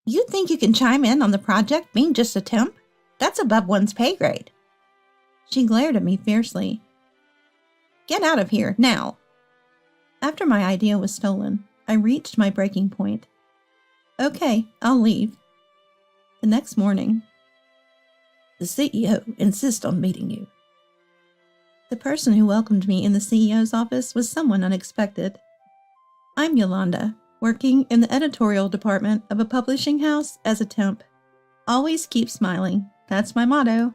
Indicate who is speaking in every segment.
Speaker 1: You think you can chime in on the project being just a temp? That's above one's pay grade. She glared at me fiercely. Get out of here, now. After my idea was stolen, I reached my breaking point. Okay, I'll leave. The next morning, the CEO insists on meeting you. The person who welcomed me in the CEO's office was someone unexpected. I'm Yolanda, working in the editorial department of a publishing house as a temp. Always keep smiling. That's my motto.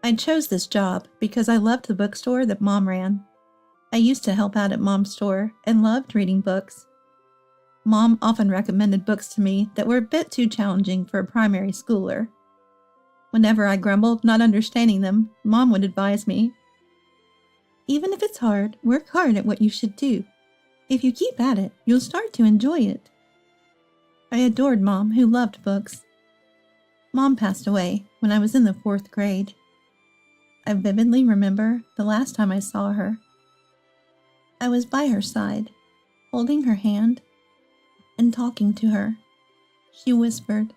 Speaker 1: I chose this job because I loved the bookstore that Mom ran. I used to help out at Mom's store and loved reading books. Mom often recommended books to me that were a bit too challenging for a primary schooler. Whenever I grumbled not understanding them, Mom would advise me, even if it's hard, work hard at what you should do. If you keep at it, you'll start to enjoy it. I adored Mom, who loved books. Mom passed away when I was in the 4th grade. I vividly remember the last time I saw her. I was by her side, holding her hand and talking to her. She whispered,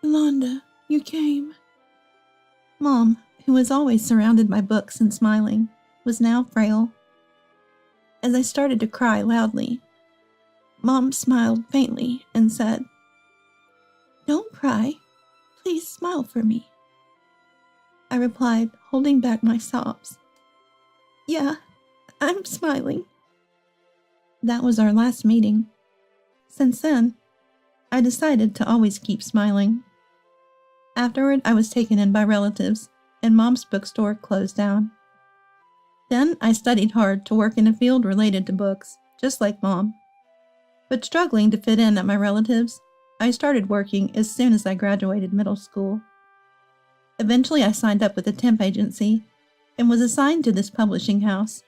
Speaker 1: "Yolanda, you came." Mom, who was always surrounded by books and smiling, was now frail. As I started to cry loudly, Mom smiled faintly and said, "Don't cry. Please smile for me." I replied, holding back my sobs, "Yeah, I'm smiling." That was our last meeting. Since then, I decided to always keep smiling. Afterward, I was taken in by relatives, and Mom's bookstore closed down. Then I studied hard to work in a field related to books, just like Mom. But struggling to fit in at my relatives, I started working as soon as I graduated middle school. Eventually, I signed up with a temp agency and was assigned to this publishing house.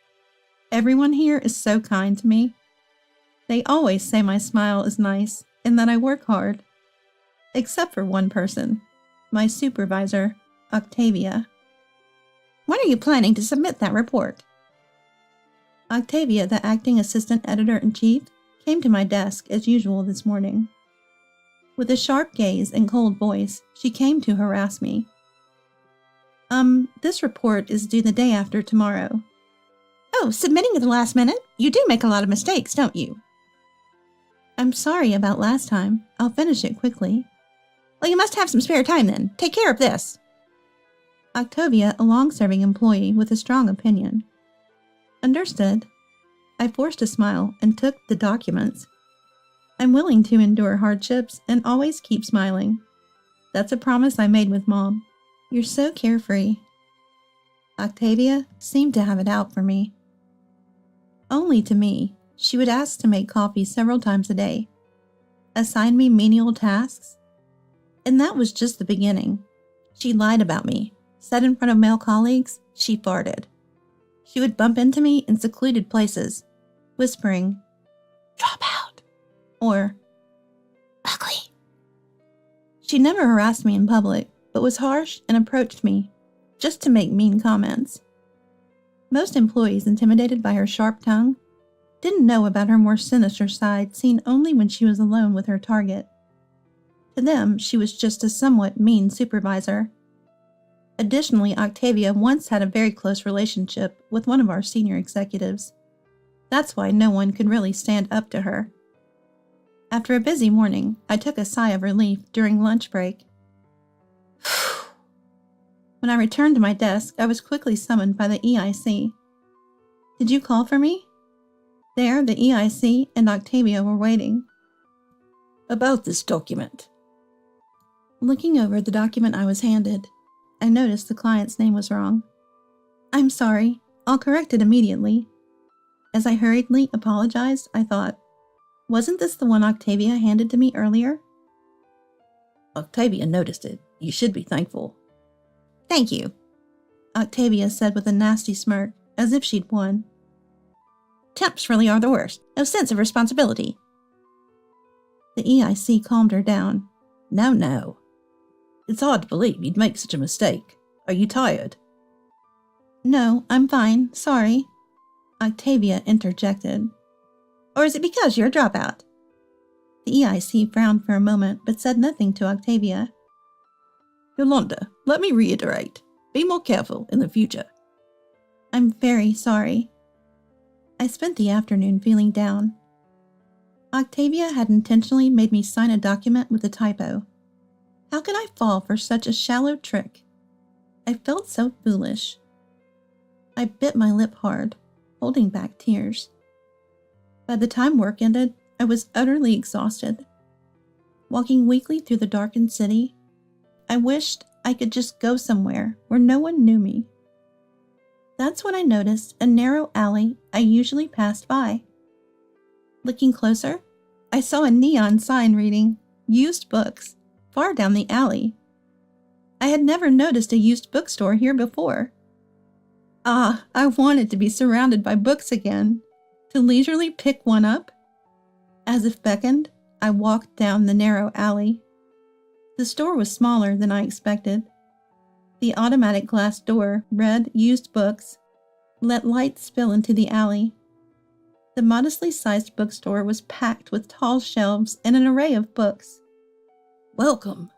Speaker 1: Everyone here is so kind to me. They always say my smile is nice and that I work hard. Except for one person, my supervisor, Octavia. When are you planning to submit that report? Octavia, the acting assistant editor-in-chief, came to my desk as usual this morning. With a sharp gaze and cold voice, she came to harass me. This report is due the day after tomorrow. Oh, submitting at the last minute? You do make a lot of mistakes, don't you? I'm sorry about last time. I'll finish it quickly. Well, you must have some spare time then. Take care of this. Octavia, a long-serving employee with a strong opinion. Understood. I forced a smile and took the documents. I'm willing to endure hardships and always keep smiling. That's a promise I made with Mom. You're so carefree. Octavia seemed to have it out for me. Only to me, she would ask to make coffee several times a day, assign me menial tasks, and that was just the beginning. She lied about me, said in front of male colleagues she farted. She would bump into me in secluded places, whispering, "Drop out," or "Ugly." She never harassed me in public, but was harsh and approached me just to make mean comments. Most employees, intimidated by her sharp tongue, didn't know about her more sinister side seen only when she was alone with her target. To them, she was just a somewhat mean supervisor. Additionally, Octavia once had a very close relationship with one of our senior executives. That's why no one could really stand up to her. After a busy morning, I took a sigh of relief during lunch break. When I returned to my desk, I was quickly summoned by the EIC. "Did you call for me?" There, the EIC and Octavia were waiting. "About this document." Looking over the document I was handed, I noticed the client's name was wrong. "I'm sorry. I'll correct it immediately." As I hurriedly apologized, I thought, wasn't this the one Octavia handed to me earlier? "Octavia noticed it. You should be thankful." "Thank you," Octavia said with a nasty smirk, as if she'd won. "Temps really are the worst. No sense of responsibility." The EIC calmed her down. No. It's hard to believe you'd make such a mistake. Are you tired?" "No, I'm fine. Sorry," Octavia interjected. "Or is it because you're a dropout?" The EIC frowned for a moment, but said nothing to Octavia.
Speaker 2: Yolanda, let me reiterate. Be more careful in the future.
Speaker 1: I'm very sorry. I spent the afternoon feeling down. Octavia had intentionally made me sign a document with a typo. How could I fall for such a shallow trick? I felt so foolish. I bit my lip hard, holding back tears. By the time work ended, I was utterly exhausted. Walking weakly through the darkened city, I wished I could just go somewhere where no one knew me. That's when I noticed a narrow alley I usually passed by. Looking closer, I saw a neon sign reading, "Used Books," far down the alley. I had never noticed a used bookstore here before. I wanted to be surrounded by books again, to leisurely pick one up. As if beckoned, I walked down the narrow alley. The store was smaller than I expected. The automatic glass door read "Used Books," let light spill into the alley. The modestly sized bookstore was packed with tall shelves and an array of books.
Speaker 2: Welcome.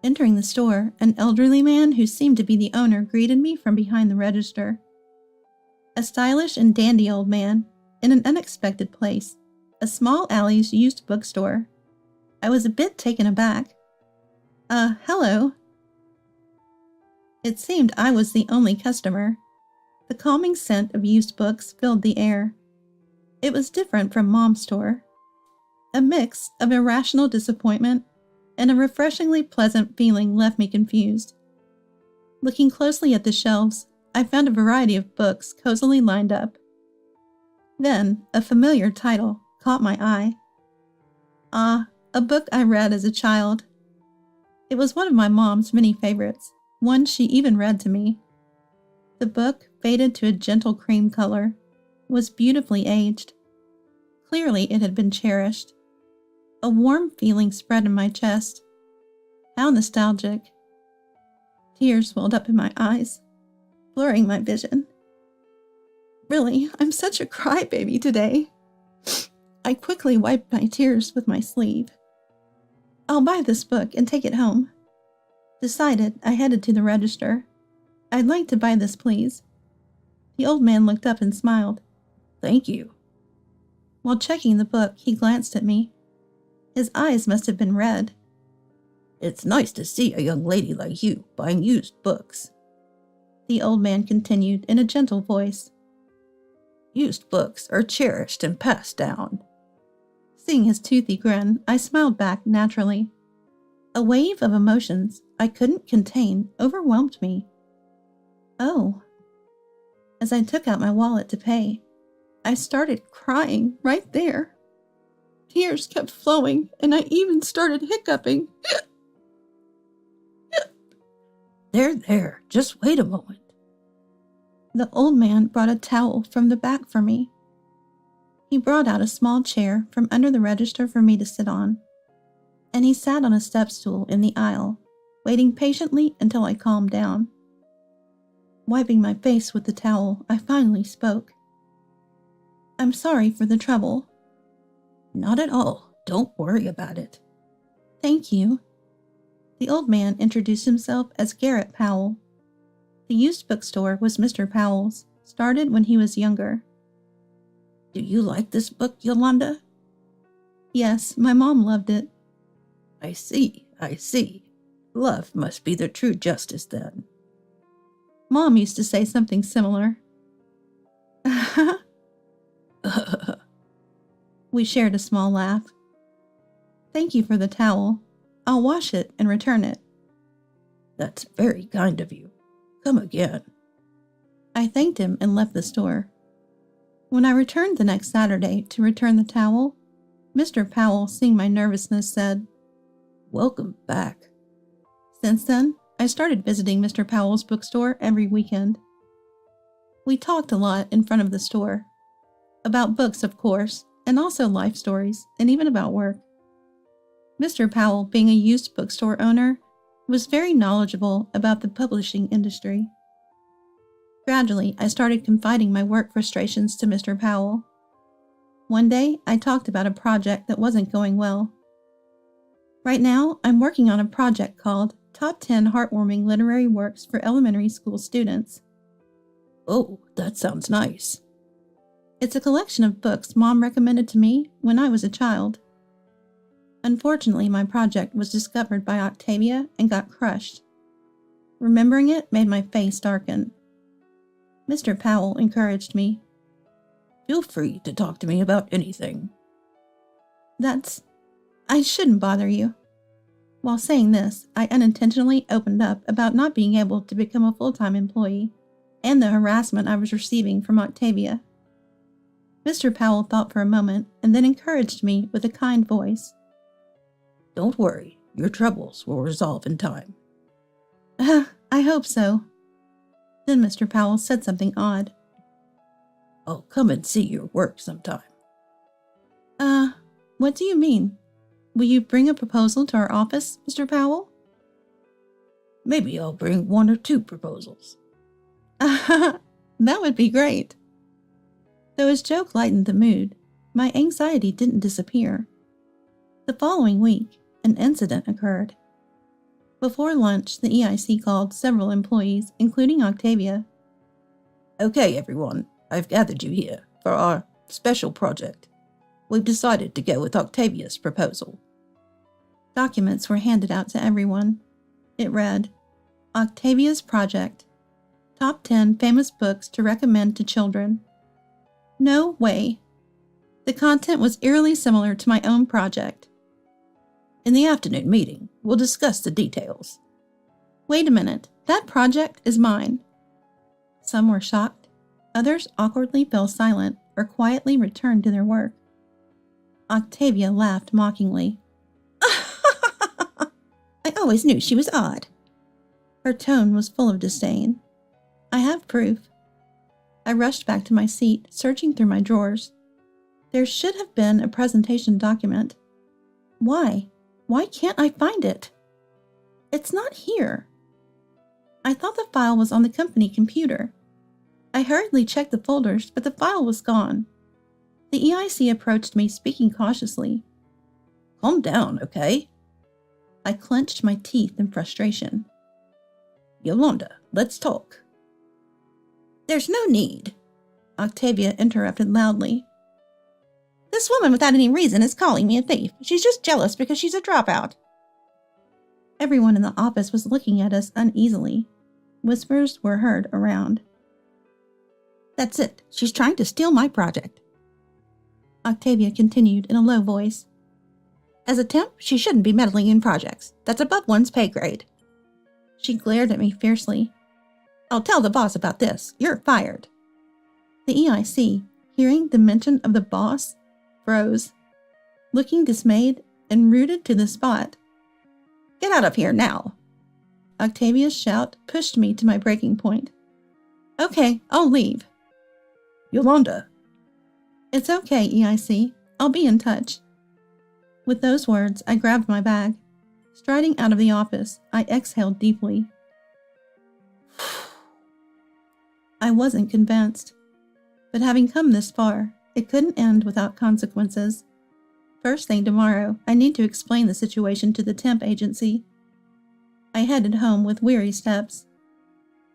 Speaker 1: Entering the store, an elderly man who seemed to be the owner greeted me from behind the register. A stylish and dandy old man, in an unexpected place, a small alley's used bookstore. I was a bit taken aback. Hello. It seemed I was the only customer. The calming scent of used books filled the air. It was different from Mom's store. A mix of irrational disappointment and a refreshingly pleasant feeling left me confused. Looking closely at the shelves, I found a variety of books cozily lined up. Then, a familiar title caught my eye. A book I read as a child. It was one of my mom's many favorites, one she even read to me. The book, faded to a gentle cream color, was beautifully aged. Clearly it had been cherished. A warm feeling spread in my chest. How nostalgic. Tears welled up in my eyes, blurring my vision. Really, I'm such a crybaby today. I quickly wiped my tears with my sleeve. I'll buy this book and take it home. Decided, I headed to the register. I'd like to buy this, please. The old man looked up and smiled.
Speaker 2: Thank you.
Speaker 1: While checking the book, he glanced at me. His eyes must have been red.
Speaker 2: It's nice to see a young lady like you buying used books.
Speaker 1: The old man continued in a gentle voice.
Speaker 2: Used books are cherished and passed down.
Speaker 1: Seeing his toothy grin, I smiled back naturally. A wave of emotions I couldn't contain overwhelmed me. Oh. As I took out my wallet to pay, I started crying right there. Tears kept flowing, and I even started hiccuping.
Speaker 2: There, just wait a moment.
Speaker 1: The old man brought a towel from the back for me. He brought out a small chair from under the register for me to sit on, and he sat on a step stool in the aisle, waiting patiently until I calmed down. Wiping my face with the towel, I finally spoke. I'm sorry for the trouble.
Speaker 2: Not at all. Don't worry about it.
Speaker 1: Thank you. The old man introduced himself as Garrett Powell. The used bookstore was Mr. Powell's, started when he was younger.
Speaker 2: Do you like this book, Yolanda?
Speaker 1: Yes, my mom loved it.
Speaker 2: I see. Love must be the true justice then.
Speaker 1: Mom used to say something similar. We shared a small laugh. Thank you for the towel. I'll wash it and return it.
Speaker 2: That's very kind of you. Come again.
Speaker 1: I thanked him and left the store. When I returned the next Saturday to return the towel, Mr. Powell, seeing my nervousness, said,
Speaker 2: Welcome back.
Speaker 1: Since then, I started visiting Mr. Powell's bookstore every weekend. We talked a lot in front of the store. About books, of course, and also life stories, and even about work. Mr. Powell, being a used bookstore owner, was very knowledgeable about the publishing industry. Gradually, I started confiding my work frustrations to Mr. Powell. One day, I talked about a project that wasn't going well. Right now, I'm working on a project called Top 10 Heartwarming Literary Works for Elementary School Students.
Speaker 2: Oh, that sounds nice.
Speaker 1: It's a collection of books Mom recommended to me when I was a child. Unfortunately, my project was discovered by Octavia and got crushed. Remembering it made my face darken. Mr. Powell encouraged me.
Speaker 2: Feel free to talk to me about anything.
Speaker 1: I shouldn't bother you. While saying this, I unintentionally opened up about not being able to become a full-time employee and the harassment I was receiving from Octavia. Mr. Powell thought for a moment and then encouraged me with a kind voice.
Speaker 2: Don't worry, your troubles will resolve in time.
Speaker 1: I hope so. Then Mr. Powell said something odd.
Speaker 2: I'll come and see your work sometime.
Speaker 1: What do you mean? Will you bring a proposal to our office, Mr. Powell?
Speaker 2: Maybe I'll bring 1 or 2 proposals.
Speaker 1: That would be great. Though his joke lightened the mood, my anxiety didn't disappear. The following week, an incident occurred. Before lunch, the EIC called several employees, including Octavia.
Speaker 2: Okay, everyone, I've gathered you here for our special project. We've decided to go with Octavia's proposal.
Speaker 1: Documents were handed out to everyone. It read, Octavia's Project. Top 10 famous books to recommend to children. No way. The content was eerily similar to my own project.
Speaker 2: In the afternoon meeting, we'll discuss the details.
Speaker 1: Wait a minute, that project is mine. Some were shocked. Others awkwardly fell silent or quietly returned to their work. Octavia laughed mockingly. I always knew she was odd. Her tone was full of disdain. I have proof. I rushed back to my seat, searching through my drawers. There should have been a presentation document. Why? Why can't I find it? It's not here. I thought the file was on the company computer. I hurriedly checked the folders, but the file was gone. The EIC approached me, speaking cautiously.
Speaker 2: Calm down, okay?
Speaker 1: I clenched my teeth in frustration.
Speaker 2: Yolanda, let's talk.
Speaker 1: There's no need, Octavia interrupted loudly. This woman without any reason is calling me a thief. She's just jealous because she's a dropout. Everyone in the office was looking at us uneasily. Whispers were heard around. That's it. She's trying to steal my project. Octavia continued in a low voice. As a temp, she shouldn't be meddling in projects. That's above one's pay grade. She glared at me fiercely. I'll tell the boss about this. You're fired. The EIC, hearing the mention of the boss, froze, looking dismayed and rooted to the spot. Get out of here now. Octavia's shout pushed me to my breaking point. Okay, I'll leave.
Speaker 2: Yolanda.
Speaker 1: It's okay, EIC. I'll be in touch. With those words, I grabbed my bag. Striding out of the office, I exhaled deeply. I wasn't convinced. But having come this far, it couldn't end without consequences. First thing tomorrow, I need to explain the situation to the temp agency. I headed home with weary steps.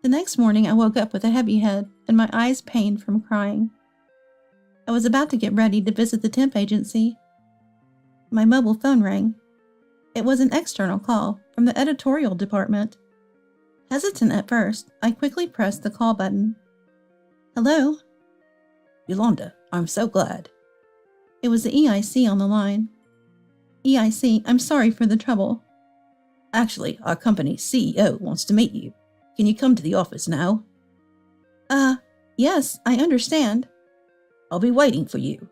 Speaker 1: The next morning, I woke up with a heavy head and my eyes pained from crying. I was about to get ready to visit the temp agency. My mobile phone rang. It was an external call from the editorial department. Hesitant at first, I quickly pressed the call button. Hello?
Speaker 2: Yolanda, I'm so glad.
Speaker 1: It was the EIC on the line. EIC, I'm sorry for the trouble.
Speaker 2: Actually, our company's CEO wants to meet you. Can you come to the office now?
Speaker 1: Yes, I understand.
Speaker 2: I'll be waiting for you.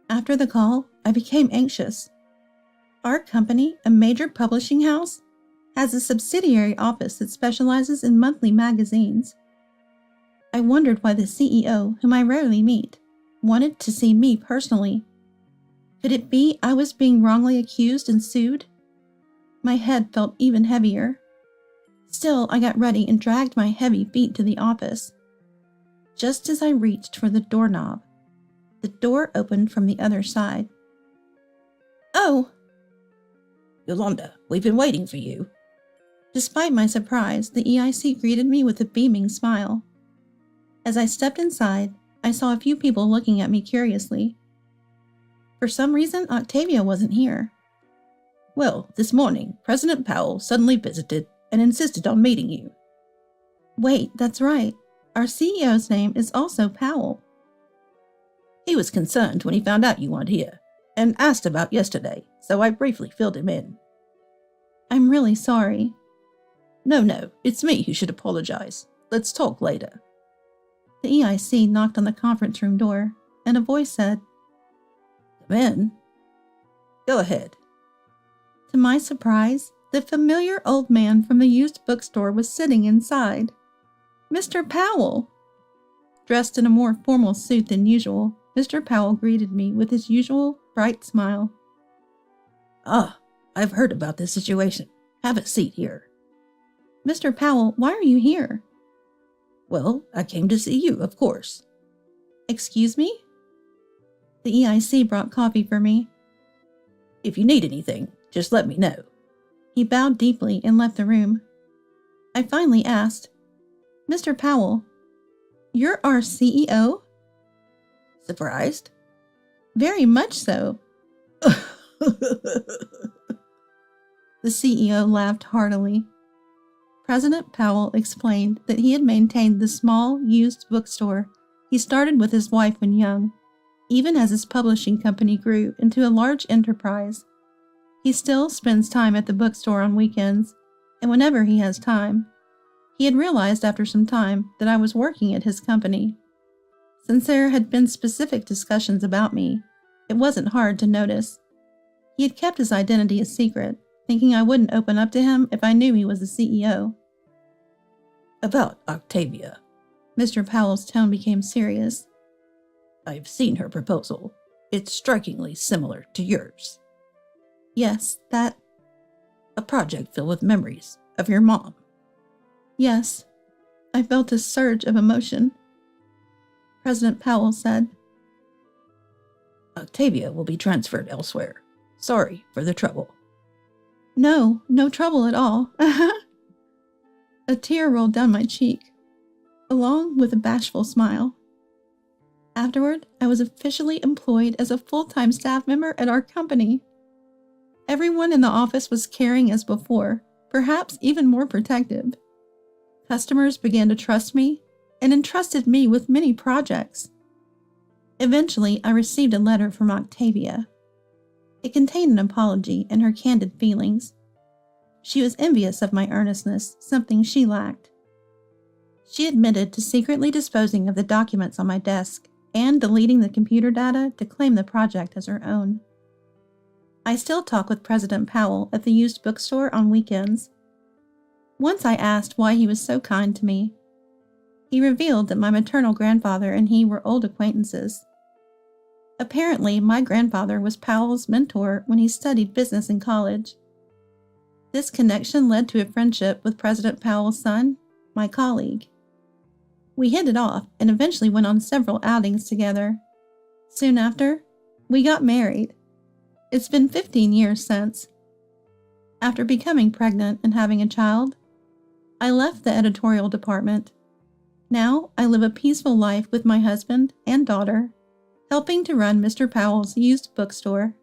Speaker 1: After the call, I became anxious. Our company, a major publishing house, has a subsidiary office that specializes in monthly magazines. I wondered why the CEO, whom I rarely meet, wanted to see me personally. Could it be I was being wrongly accused and sued? My head felt even heavier. Still, I got ready and dragged my heavy feet to the office. Just as I reached for the doorknob, The door opened from the other side. "Oh!"
Speaker 2: "Yolanda, we've been waiting for you."
Speaker 1: Despite my surprise, the EIC greeted me with a beaming smile. As I stepped inside, I saw a few people looking at me curiously. For some reason, Octavia wasn't here.
Speaker 2: "Well, this morning, President Powell suddenly visited and insisted on meeting you."
Speaker 1: Wait, that's right. Our CEO's name is also Powell.
Speaker 2: "He was concerned when he found out you weren't here, and asked about yesterday, so I briefly filled him in."
Speaker 1: I'm really sorry.
Speaker 2: No, it's me who should apologize. Let's talk later."
Speaker 1: The EIC knocked on the conference room door, and a voice said,
Speaker 2: "Come in." "Go ahead."
Speaker 1: To my surprise, the familiar old man from the used bookstore was sitting inside. Mr. Powell! Dressed in a more formal suit than usual, Mr. Powell greeted me with his usual bright smile.
Speaker 2: "Ah, I've heard about this situation. Have a seat here."
Speaker 1: "Mr. Powell, why are you here?"
Speaker 2: "Well, I came to see you, of course."
Speaker 1: "Excuse me?" The EIC brought coffee for me.
Speaker 2: "If you need anything, just let me know."
Speaker 1: He bowed deeply and left the room. I finally asked, "Mr. Powell, you're our CEO?"
Speaker 2: "Surprised?"
Speaker 1: "Very much so." The CEO laughed heartily. President Powell explained that he had maintained the small, used bookstore he started with his wife when young, even as his publishing company grew into a large enterprise. He still spends time at the bookstore on weekends, and whenever he has time. He had realized after some time that I was working at his company. Since there had been specific discussions about me, it wasn't hard to notice. He had kept his identity a secret, thinking I wouldn't open up to him if I knew he was the CEO.
Speaker 2: "About Octavia."
Speaker 1: Mr. Powell's tone became serious.
Speaker 2: "I've seen her proposal. It's strikingly similar to yours."
Speaker 1: "Yes, that..."
Speaker 2: "A project filled with memories of your mom."
Speaker 1: "Yes." I felt a surge of emotion. President Powell said,
Speaker 2: "Octavia will be transferred elsewhere. Sorry for the trouble."
Speaker 1: No trouble at all." A tear rolled down my cheek, along with a bashful smile. Afterward, I was officially employed as a full-time staff member at our company. Everyone in the office was caring as before, perhaps even more protective. Customers began to trust me and entrusted me with many projects. Eventually, I received a letter from Octavia. It contained an apology and her candid feelings. She was envious of my earnestness, something she lacked. She admitted to secretly disposing of the documents on my desk and deleting the computer data to claim the project as her own. I still talk with President Powell at the used bookstore on weekends. Once I asked why he was so kind to me. He revealed that my maternal grandfather and he were old acquaintances. Apparently, my grandfather was Powell's mentor when he studied business in college. This connection led to a friendship with President Powell's son, my colleague. We hit it off and eventually went on several outings together. Soon after, we got married. It's been 15 years since. After becoming pregnant and having a child, I left the editorial department. Now I live a peaceful life with my husband and daughter, helping to run Mr. Powell's used bookstore.